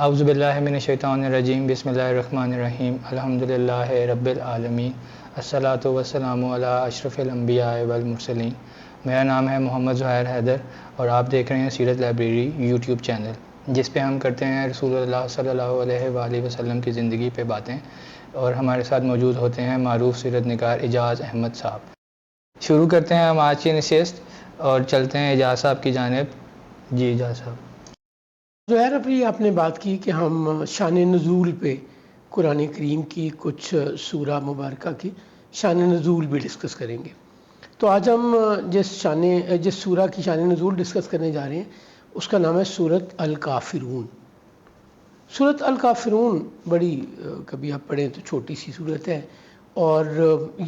اعوذ باللہ من الشیطان الرجیم بسم اللہ الرحمن الرحیم الحمدللہ رب العالمین الصلاۃ والسلام علی اشرف الانبیاء والمرسلین۔ میرا نام ہے محمد زہیر حیدر اور آپ دیکھ رہے ہیں سیرت لائبریری یوٹیوب چینل، جس پہ ہم کرتے ہیں رسول اللہ صلی اللہ علیہ وآلہ وسلم کی زندگی پہ باتیں، اور ہمارے ساتھ موجود ہوتے ہیں معروف سیرت نگار اعجاز احمد صاحب۔ شروع کرتے ہیں ہم آج کی نشست اور چلتے ہیں اعجاز صاحب کی جانب۔ جی اعجاز صاحب۔ زہیر، ابھی آپ نے بات کی کہ ہم شان نزول پہ قرآن کریم کی کچھ سورہ مبارکہ کی شان نزول بھی ڈسکس کریں گے۔ تو آج ہم جس سورہ کی شان نزول ڈسکس کرنے جا رہے ہیں اس کا نام ہے سورۃ الکافرون۔ سورۃ الکافرون بڑی کبھی آپ پڑھیں تو چھوٹی سی سورت ہے، اور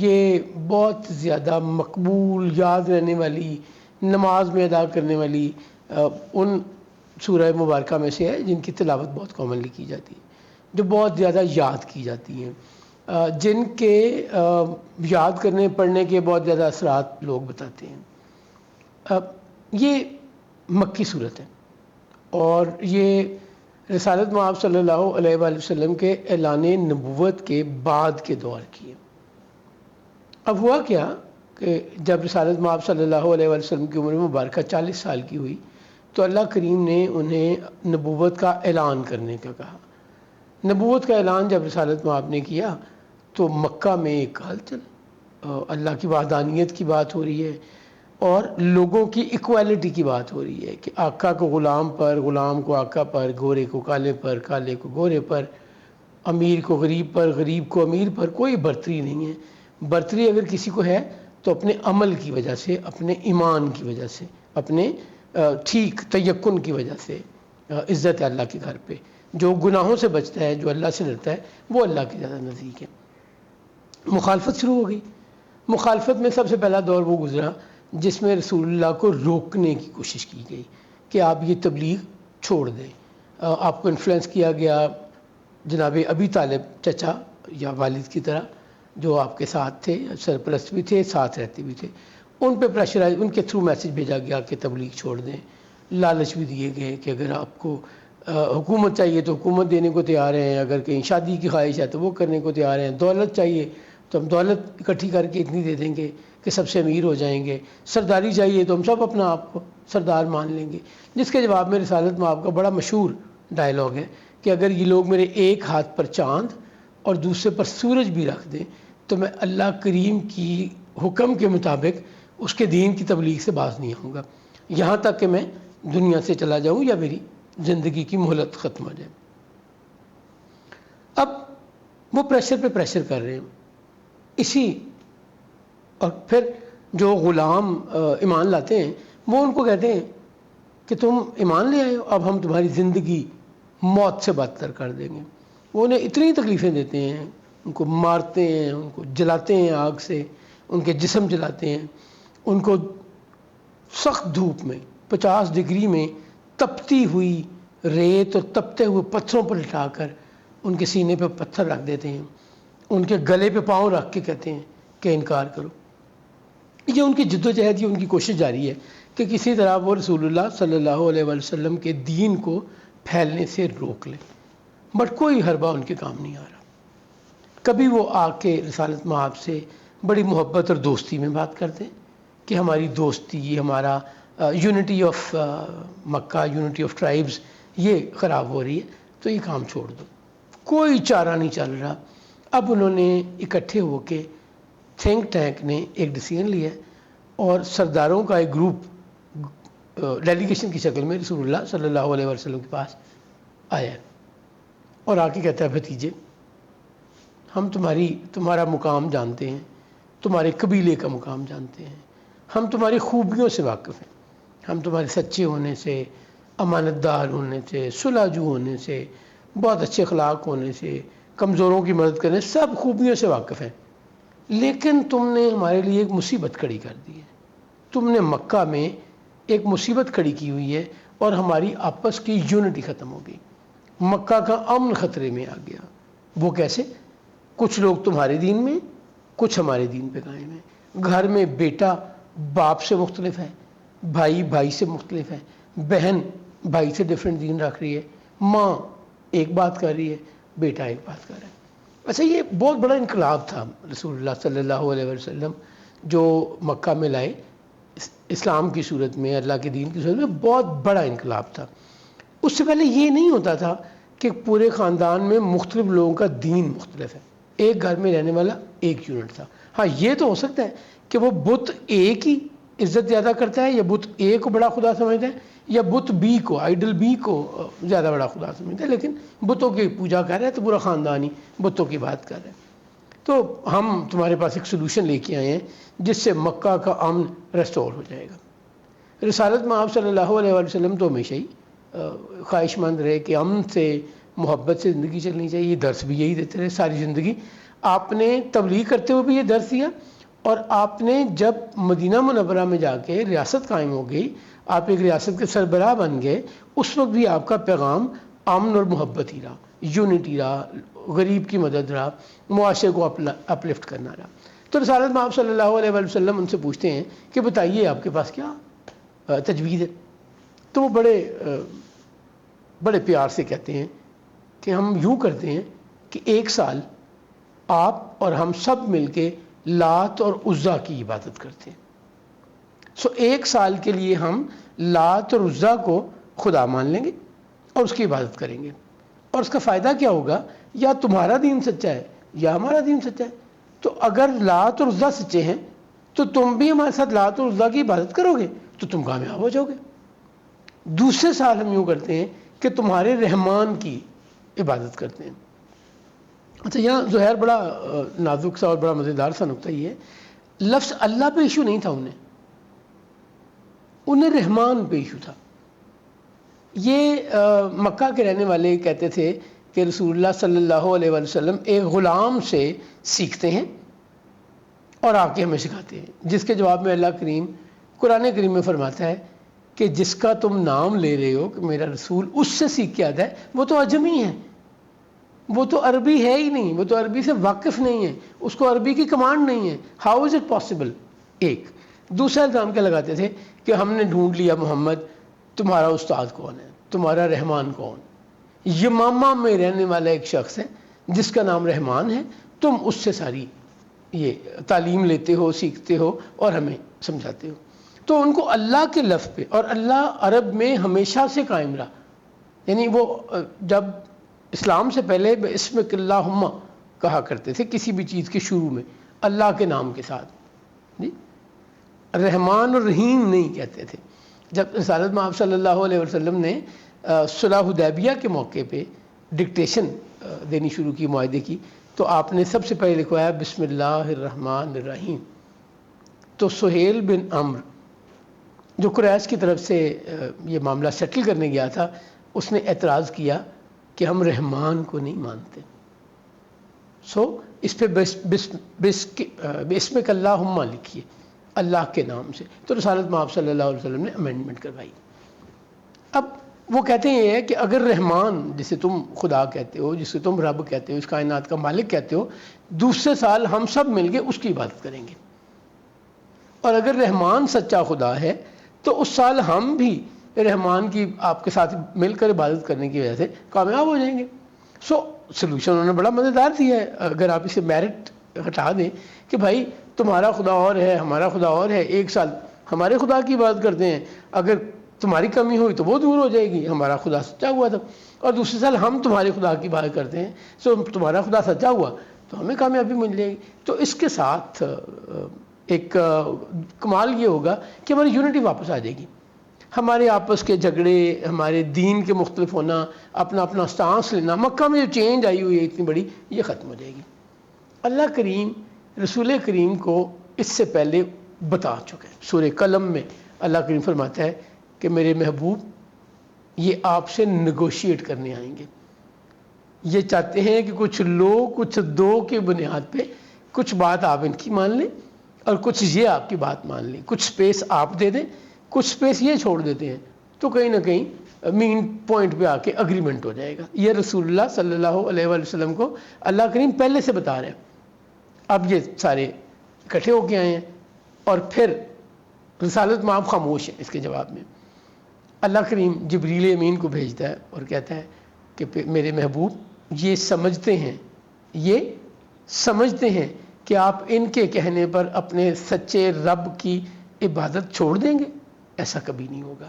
یہ بہت زیادہ مقبول، یاد رہنے والی، نماز میں ادا کرنے والی ان سورہ مبارکہ میں سے ہے جن کی تلاوت بہت کامنلی کی جاتی ہے، جو بہت زیادہ یاد کی جاتی ہیں، جن کے یاد کرنے پڑھنے کے بہت زیادہ اثرات لوگ بتاتے ہیں۔ یہ مکی صورت ہے اور یہ رسالت مآب صلی اللہ علیہ وآلہ وسلم کے اعلان نبوت کے بعد کے دور کی ہے۔ اب ہوا کیا کہ جب رسالت مآب صلی اللہ علیہ وآلہ وسلم کی عمر مبارکہ 40 سال کی ہوئی تو اللہ کریم نے انہیں نبوت کا اعلان کرنے کا کہا۔ نبوت کا اعلان جب رسالت مآب نے کیا تو مکہ میں ایک ہلچل، اللہ کی وحدانیت کی بات ہو رہی ہے اور لوگوں کی ایکویلٹی کی بات ہو رہی ہے کہ آقا کو غلام پر، غلام کو آقا پر، گورے کو کالے پر، کالے کو گورے پر، امیر کو غریب پر، غریب کو امیر پر، کوئی برتری نہیں ہے۔ برتری اگر کسی کو ہے تو اپنے عمل کی وجہ سے، اپنے ایمان کی وجہ سے، اپنے ٹھیک تیقن کی وجہ سے عزت ہے اللہ کے گھر پہ۔ جو گناہوں سے بچتا ہے، جو اللہ سے ڈرتا ہے، وہ اللہ کے زیادہ نزدیک ہے۔ مخالفت شروع ہو گئی۔ مخالفت میں سب سے پہلا دور وہ گزرا جس میں رسول اللہ کو روکنے کی کوشش کی گئی کہ آپ یہ تبلیغ چھوڑ دیں۔ آپ کو انفلوئنس کیا گیا جناب ابی طالب چچا یا والد کی طرح، جو آپ کے ساتھ تھے، سرپرست بھی تھے، ساتھ رہتے بھی تھے، ان پہ پریشرائز، ان کے تھرو میسج بھیجا گیا کہ تبلیغ چھوڑ دیں۔ لالچ بھی دیے گئے کہ اگر آپ کو حکومت چاہیے تو حکومت دینے کو تیار ہیں، اگر کہیں شادی کی خواہش ہے تو وہ کرنے کو تیار ہیں، دولت چاہیے تو ہم دولت اکٹھی کر کے اتنی دے دیں گے کہ سب سے امیر ہو جائیں گے، سرداری چاہیے تو ہم سب اپنا آپ کو سردار مان لیں گے۔ جس کے جواب میں رسالت مآب کا بڑا مشہور ڈائلاگ ہے کہ اگر یہ لوگ میرے ایک ہاتھ پر چاند اور دوسرے پر سورج بھی رکھ دیں تو میں اللہ کریم کی حکم کے مطابق اس کے دین کی تبلیغ سے باز نہیں آؤں گا، یہاں تک کہ میں دنیا سے چلا جاؤں یا میری زندگی کی مہلت ختم ہو جائے۔ اب وہ پریشر پہ پریشر کر رہے ہیں اسی، اور پھر جو غلام ایمان لاتے ہیں وہ ان کو کہتے ہیں کہ تم ایمان لے آئے ہو، اب ہم تمہاری زندگی موت سے بدتر کر دیں گے۔ وہ انہیں اتنی تکلیفیں دیتے ہیں، ان کو مارتے ہیں، ان کو جلاتے ہیں آگ سے، ان کے جسم جلاتے ہیں، ان کو سخت دھوپ میں 50 ڈگری میں تپتی ہوئی ریت اور تپتے ہوئے پتھروں پر لٹا کر ان کے سینے پہ پتھر رکھ دیتے ہیں، ان کے گلے پہ پاؤں رکھ کے کہتے ہیں کہ انکار کرو۔ یہ ان کی جد و جہد، یہ ان کی کوشش جاری ہے کہ کسی طرح وہ رسول اللہ صلی اللہ علیہ وآلہ وسلم کے دین کو پھیلنے سے روک لیں، بٹ کوئی حربہ ان کے کام نہیں آ رہا۔ کبھی وہ آ کے رسالت مآب سے بڑی محبت اور دوستی میں بات کرتے ہیں کہ ہماری دوستی، ہمارا unity of Mecca, unity of tribes یہ خراب ہو رہی ہے تو یہ کام چھوڑ دو۔ کوئی چارہ نہیں چل رہا۔ اب انہوں نے اکٹھے ہو کے تھنک ٹینک نے ایک ڈیسیژن لیا اور سرداروں کا ایک گروپ ڈیلیگیشن کی شکل میں رسول اللہ صلی اللہ علیہ وسلم کے پاس آیا اور آ کے کہتا ہے بھتیجے، ہم تمہارا مقام جانتے ہیں، تمہارے قبیلے کا مقام جانتے ہیں، ہم تمہاری خوبیوں سے واقف ہیں، ہم تمہارے سچے ہونے سے، امانت دار ہونے سے، صلح جو ہونے سے، بہت اچھے اخلاق ہونے سے، کمزوروں کی مدد کرنے، سب خوبیوں سے واقف ہیں، لیکن تم نے ہمارے لیے ایک مصیبت کھڑی کر دی ہے۔ تم نے مکہ میں ایک مصیبت کھڑی کی ہوئی ہے اور ہماری آپس کی یونٹی ختم ہو گئی، مکہ کا امن خطرے میں آ گیا۔ وہ کیسے؟ کچھ لوگ تمہارے دین میں، کچھ ہمارے دین پہ قائم ہیں۔ گھر میں بیٹا باپ سے مختلف ہے، بھائی بھائی سے مختلف ہے، بہن بھائی سے ڈیفرنٹ دین رکھ رہی ہے، ماں ایک بات کر رہی ہے، بیٹا ایک بات کر رہا ہے۔ اچھا، یہ بہت بڑا انقلاب تھا رسول اللہ صلی اللہ علیہ وسلم جو مکہ میں لائے، اسلام کی صورت میں، اللہ کے دین کی صورت میں بہت بڑا انقلاب تھا۔ اس سے پہلے یہ نہیں ہوتا تھا کہ پورے خاندان میں مختلف لوگوں کا دین مختلف ہے، ایک گھر میں رہنے والا ایک یونٹ تھا۔ ہاں، یہ تو ہو سکتا ہے کہ وہ بت ایک ہی عزت زیادہ کرتا ہے، یا بت اے کو بڑا خدا سمجھتا ہے، یا بت بی کو، آئیڈل بی کو زیادہ بڑا خدا سمجھتا ہے، لیکن بتوں کی پوجا کر رہا ہے تو پورا خاندان ہی بتوں کی بات کر رہا ہے۔ تو ہم تمہارے پاس ایک سلوشن لے کے آئے ہیں جس سے مکہ کا امن ریسٹور ہو جائے گا۔ رسالت میں آپ صلی اللہ علیہ وسلم تو ہمیشہ ہی خواہش مند رہے کہ امن سے، محبت سے زندگی چلنی چاہیے، یہ درس بھی یہی دیتے رہے ساری زندگی۔ آپ نے تبلیغ کرتے ہوئے بھی یہ درس دیا، اور آپ نے جب مدینہ منورہ میں جا کے ریاست قائم ہو گئی، آپ ایک ریاست کے سربراہ بن گئے، اس وقت بھی آپ کا پیغام امن اور محبت ہی رہا، یونٹی رہا، غریب کی مدد رہا، معاشرے کو اپلفٹ کرنا رہا۔ تو رسالت میں آپ صلی اللہ علیہ وسلم ان سے پوچھتے ہیں کہ بتائیے آپ کے پاس کیا تجویز ہے؟ تو وہ بڑے پیار سے کہتے ہیں کہ ہم یوں کرتے ہیں کہ ایک سال آپ اور ہم سب مل کے لات اور عزا کی عبادت کرتے ہیں۔ ایک سال کے لیے ہم لات اور عزا کو خدا مان لیں گے اور اس کی عبادت کریں گے، اور اس کا فائدہ کیا ہوگا؟ یا تمہارا دین سچا ہے یا ہمارا دین سچا ہے۔ تو اگر لات اور عزا سچے ہیں تو تم بھی ہمارے ساتھ لات اور عزا کی عبادت کرو گے تو تم کامیاب ہو جاؤ گے۔ دوسرے سال ہم یوں کرتے ہیں کہ تمہارے رحمان کی عبادت کرتے ہیں۔ اچھا، یہاں زہیر بڑا نازک سا اور بڑا مزیدار سا نکتہ یہ ہے، لفظ اللہ پہ ایشو نہیں تھا، انہیں رحمان پہ ایشو تھا۔ یہ مکہ کے رہنے والے کہتے تھے کہ رسول اللہ صلی اللہ علیہ وسلم ایک غلام سے سیکھتے ہیں اور آ کے ہمیں سکھاتے ہیں، جس کے جواب میں اللہ کریم قرآن کریم میں فرماتا ہے کہ جس کا تم نام لے رہے ہو کہ میرا رسول اس سے سیکھ کے آتا ہے، وہ تو اجمی ہے، وہ تو عربی ہے ہی نہیں، وہ تو عربی سے واقف نہیں ہے، اس کو عربی کی کمانڈ نہیں ہے۔ How is it possible? ایک دوسرا الزام کیا لگاتے تھے کہ ہم نے ڈھونڈ لیا محمد، تمہارا استاد کون ہے، تمہارا رحمان کون؟ یمامہ میں رہنے والا ایک شخص ہے جس کا نام رحمان ہے، تم اس سے ساری یہ تعلیم لیتے ہو، سیکھتے ہو اور ہمیں سمجھاتے ہو۔ تو ان کو اللہ کے لفظ پہ، اور اللہ عرب میں ہمیشہ سے قائم رہا، یعنی وہ جب اسلام سے پہلے بسمک اللہم کہا کرتے تھے کسی بھی چیز کے شروع میں اللہ کے نام کے ساتھ، جی رحمان اور رحیم نہیں کہتے تھے۔ جب رسالت میں آپ صلی اللہ علیہ وسلم نے صلح حدیبیہ کے موقع پہ ڈکٹیشن دینی شروع کی معاہدے کی، تو آپ نے سب سے پہلے لکھوایا بسم اللہ الرحمن الرحیم۔ تو سہیل بن عمرو جو قریش کی طرف سے یہ معاملہ سیٹل کرنے گیا تھا، اس نے اعتراض کیا کہ ہم رحمان کو نہیں مانتے، اس پہ بسمک اللہم لکھیے، اللہ کے نام سے۔ تو رسالت میں آپ صلی اللہ علیہ وسلم نے امینڈمنٹ کروائی۔ اب وہ کہتے ہیں کہ اگر رحمان جسے تم خدا کہتے ہو، جسے تم رب کہتے ہو، اس کائنات کا مالک کہتے ہو، دوسرے سال ہم سب مل کے اس کی عبادت کریں گے، اور اگر رحمان سچا خدا ہے تو اس سال ہم بھی رحمان کی آپ کے ساتھ مل کر عبادت کرنے کی وجہ سے کامیاب ہو جائیں گے۔ سلوشن انہوں نے بڑا مزیدار دیا ہے، اگر آپ اسے میرٹ ہٹا دیں کہ بھائی تمہارا خدا اور ہے، ہمارا خدا اور ہے، ایک سال ہمارے خدا کی عبادت کرتے ہیں، اگر تمہاری کمی ہوئی تو وہ دور ہو جائے گی، ہمارا خدا سچا ہوا تھا، اور دوسرے سال ہم تمہارے خدا کی عبادت کرتے ہیں، تمہارا خدا سچا ہوا تو ہمیں کامیابی مل جائے گی۔ تو اس کے ساتھ ایک کمال یہ ہوگا کہ ہماری یونٹی واپس آ جائے گی، ہمارے آپس کے جھگڑے، ہمارے دین کے مختلف ہونا، اپنا اپنا سٹانس لینا، مکہ میں جو چینج آئی ہوئی ہے اتنی بڑی، یہ ختم ہو جائے گی۔ اللہ کریم رسول کریم کو اس سے پہلے بتا چکے ہیں۔ سورہ قلم میں اللہ کریم فرماتا ہے کہ میرے محبوب یہ آپ سے نیگوشیٹ کرنے آئیں گے، یہ چاہتے ہیں کہ کچھ لو کچھ دو کے بنیاد پہ کچھ بات آپ ان کی مان لیں اور کچھ یہ آپ کی بات مان لیں، کچھ سپیس آپ دے دیں، کچھ سپیس یہ چھوڑ دیتے ہیں، تو کہیں نہ کہیں مین پوائنٹ پہ آ کے اگریمنٹ ہو جائے گا۔ یہ رسول اللہ صلی اللہ علیہ وسلم کو اللہ کریم پہلے سے بتا رہے ہیں۔ اب یہ سارے اکٹھے ہو کے آئے ہیں، اور پھر رسالت میں آپ خاموش ہیں۔ اس کے جواب میں اللہ کریم جبریل امین کو بھیجتا ہے اور کہتا ہے کہ میرے محبوب یہ سمجھتے ہیں کہ آپ ان کے کہنے پر اپنے سچے رب کی عبادت چھوڑ دیں گے؟ ایسا کبھی نہیں ہوگا.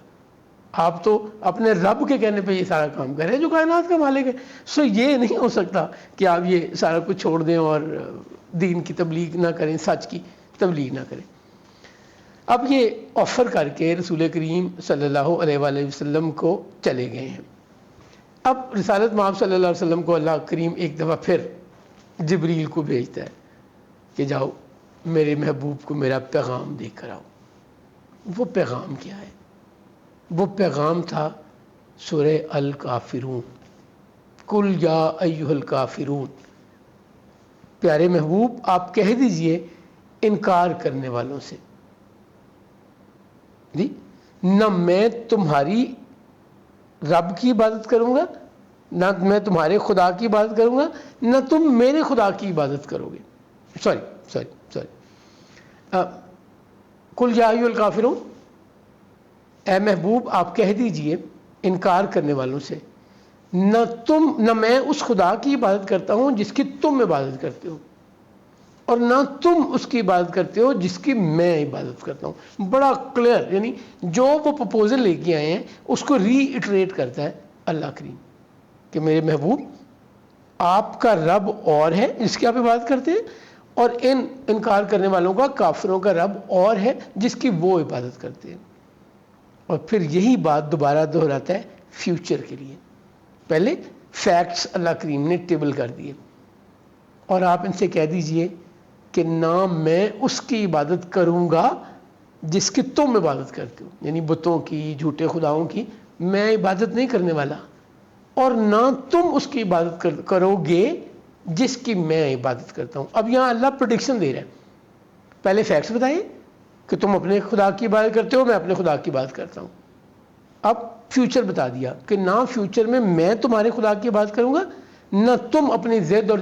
آپ تو اپنے رب کے کہنے پہ یہ سارا کام کر رہے ہیں جو کائنات کا مالک ہے. سو یہ نہیں ہو سکتا کہ آپ یہ سارا کچھ چھوڑ دیں اور دین کی تبلیغ نہ کریں، سچ کی تبلیغ نہ کریں. اب یہ آفر کر کے رسول کریم صلی اللہ علیہ وآلہ وسلم کو چلے گئے ہیں. اب رسالت مآب صلی اللہ علیہ وسلم کو اللہ کریم ایک دفعہ پھر جبریل کو بھیجتا ہے کہ جاؤ میرے محبوب کو میرا پیغام دے کر آؤ. وہ پیغام کیا ہے؟ وہ پیغام تھا سورہ الکافرون. کل یا ایھا الکافرون، پیارے محبوب آپ کہہ دیجئے انکار کرنے والوں سے، جی نہ میں تمہاری رب کی عبادت کروں گا، نہ میں تمہارے خدا کی عبادت کروں گا، نہ تم میرے خدا کی عبادت کرو گے. سوری کل یا ایھا الکافرون، اے محبوب آپ کہہ دیجئے انکار کرنے والوں سے، نہ میں اس خدا کی عبادت کرتا ہوں جس کی تم عبادت کرتے ہو، اور نہ تم اس کی عبادت کرتے ہو جس کی میں عبادت کرتا ہوں. بڑا کلیئر، یعنی جو وہ پروپوزل لے کے آئے ہیں اس کو ری ایٹریٹ کرتا ہے اللہ کریم کہ میرے محبوب آپ کا رب اور ہے جس کی آپ عبادت کرتے ہیں، اور انکار کرنے والوں کا، کافروں کا رب اور ہے جس کی وہ عبادت کرتے ہیں. اور پھر یہی بات دوبارہ دہراتا ہے فیوچر کے لیے. پہلے فیکٹس اللہ کریم نے ٹیبل کر دیے، اور آپ ان سے کہہ دیجئے کہ نہ میں اس کی عبادت کروں گا جس کی تم عبادت کرتے ہو، یعنی بتوں کی، جھوٹے خداؤں کی میں عبادت نہیں کرنے والا، اور نہ تم اس کی عبادت کرو گے جس کی میں عبادت کرتا ہوں. اب یہاں اللہ پریڈکشن دے رہا ہے. پہلے فیکٹس بتائیے کہ تم اپنے خدا کی عبادت کرتے ہو، میں اپنے خدا کی عبادت کرتا ہوں. اب فیوچر بتا دیا کہ نہ فیوچر میں تمہارے خدا کی عبادت کروں گا، نہ تم اپنی ضد اور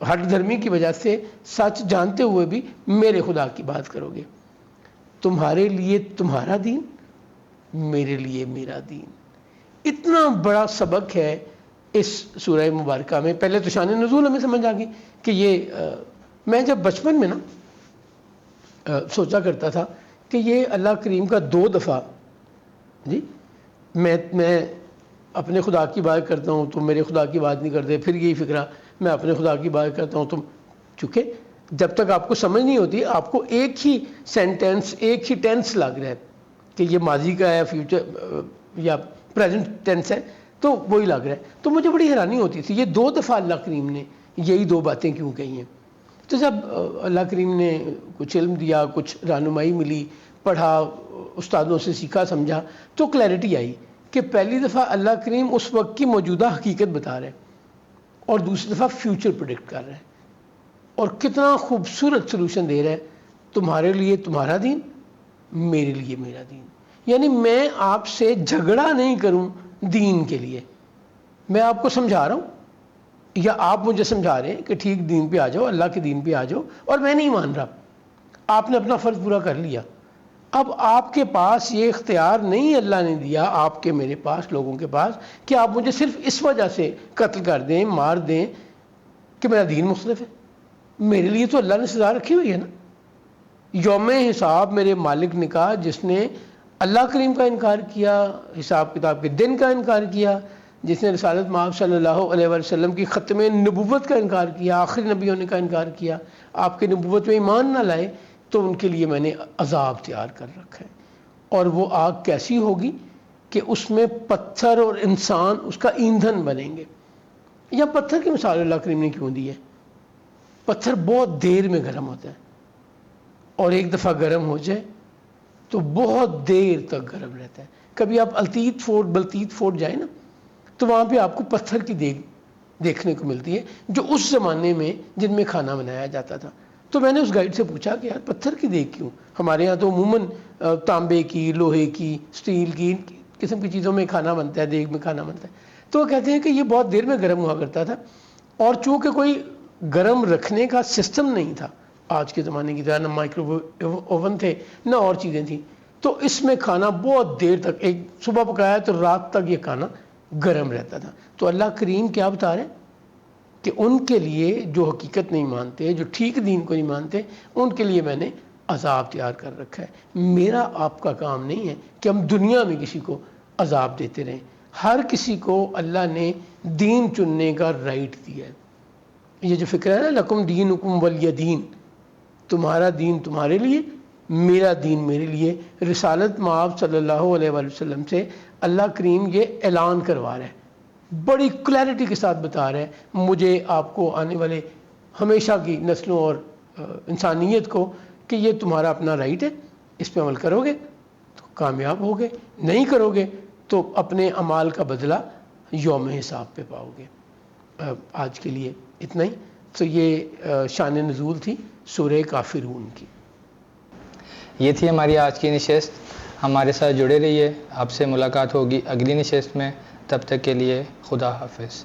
ہٹ دھرمی کی وجہ سے سچ جانتے ہوئے بھی میرے خدا کی بات کرو گے. تمہارے لیے تمہارا دین، میرے لیے میرا دین. اتنا بڑا سبق ہے اس سورہ مبارکہ میں. پہلے تو شان نزول ہمیں سمجھ آ گئی کہ یہ میں جب بچپن میں سوچا کرتا تھا کہ یہ اللہ کریم کا 2 دفعہ جی میں اپنے خدا کی بات کرتا ہوں تو میرے خدا کی بات نہیں کرتے، پھر یہی فکرہ میں اپنے خدا کی بات کرتا ہوں تو، چونکہ جب تک آپ کو سمجھ نہیں ہوتی آپ کو ایک ہی سینٹینس، ایک ہی ٹینس لگ رہا ہے کہ یہ ماضی کا ہے، فیوچر یا پریزنٹ ٹینس ہے، تو وہی لگ رہا ہے. تو مجھے بڑی حیرانی ہوتی تھی یہ 2 دفعہ اللہ کریم نے یہی 2 باتیں کیوں کہی ہیں. تو جب اللہ کریم نے کچھ علم دیا، کچھ رہنمائی ملی، پڑھا، استادوں سے سیکھا سمجھا، تو کلیئرٹی آئی کہ پہلی دفعہ اللہ کریم اس وقت کی موجودہ حقیقت بتا رہے ہیں، اور دوسری دفعہ فیوچر پریڈکٹ کر رہے ہیں. اور کتنا خوبصورت سلوشن دے رہے ہیں، تمہارے لیے تمہارا دین، میرے لیے میرا دین. یعنی میں آپ سے جھگڑا نہیں کروں دین کے لیے، میں آپ کو سمجھا رہا ہوں، یا آپ مجھے سمجھا رہے ہیں کہ ٹھیک دین پہ آ جاؤ، اللہ کے دین پہ آ جاؤ، اور میں نہیں مان رہا. آپ نے اپنا فرض پورا کر لیا. اب آپ کے پاس یہ اختیار نہیں اللہ نے دیا آپ کے، میرے پاس، لوگوں کے پاس، کہ آپ مجھے صرف اس وجہ سے قتل کر دیں، مار دیں کہ میرا دین مختلف ہے. میرے لیے تو اللہ نے سزا رکھی ہوئی ہے نا. یوم حساب میرے مالک نے کہا جس نے اللہ کریم کا انکار کیا، حساب کتاب کے دن کا انکار کیا، جس نے رسالت مآب صلی اللہ علیہ وسلم کی ختم نبوت کا انکار کیا، آخری نبی ہونے کا انکار کیا، آپ کی نبوت میں ایمان نہ لائے، تو ان کے لیے میں نے عذاب تیار کر رکھا ہے. اور وہ آگ کیسی ہوگی کہ اس میں پتھر اور انسان اس کا ایندھن بنیں گے. یا پتھر کی مثال اللہ کریم نے کیوں دی ہے؟ پتھر بہت دیر میں گرم ہوتا ہے، اور ایک دفعہ گرم ہو جائے تو بہت دیر تک گرم رہتا ہے. کبھی آپ بلتیت فورٹ جائیں نا، تو وہاں پہ آپ کو پتھر کی دیگ دیکھنے کو ملتی ہے، جو اس زمانے میں جن میں کھانا بنایا جاتا تھا. تو میں نے اس گائیڈ سے پوچھا کہ یار پتھر کی دیگ کیوں؟ ہمارے یہاں تو عموماً تانبے کی، لوہے کی، سٹیل کی قسم کی چیزوں میں کھانا بنتا ہے، دیگ میں کھانا بنتا ہے. تو وہ کہتے ہیں کہ یہ بہت دیر میں گرم ہوا کرتا تھا، اور چونکہ کوئی گرم رکھنے کا سسٹم نہیں تھا آج کے زمانے کی طرح، نہ مائکرو اوون تھے نہ اور چیزیں تھیں، تو اس میں کھانا بہت دیر تک، ایک صبح پکایا تو رات تک یہ کھانا گرم رہتا تھا. تو اللہ کریم کیا بتا رہے ہیں کہ ان کے لیے جو حقیقت نہیں مانتے, جو ٹھیک دین کو نہیں مانتے, ان کے لیے میں نے عذاب تیار کر رکھا ہے. میرا آپ کا کام نہیں ہے کہ ہم دنیا میں کسی کو عذاب دیتے رہیں. ہر کسی کو اللہ نے دین چننے کا رائٹ دیا ہے. یہ جو فکر ہے نا لکم دینکم ولی دین, تمہارا دین تمہارے لیے, میرا دین میرے لیے. رسالت مآب صلی اللہ علیہ وآلہ وسلم سے اللہ کریم یہ اعلان کروا رہا ہے, بڑی کلیئرٹی کے ساتھ بتا رہا ہے مجھے, آپ کو, آنے والے ہمیشہ کی نسلوں اور انسانیت کو, کہ یہ تمہارا اپنا رائٹ ہے, اس پہ عمل کرو گے تو کامیاب ہوگے, نہیں کرو گے تو اپنے اعمال کا بدلہ یوم حساب پہ پاؤ گے. آج کے لیے اتنا ہی. تو یہ شان نزول تھی سورہ کافرون کی. یہ تھی ہماری آج کی نشست. ہمارے ساتھ جڑے رہیے. آپ سے ملاقات ہوگی اگلی نشست میں. تب تک کے لیے خدا حافظ.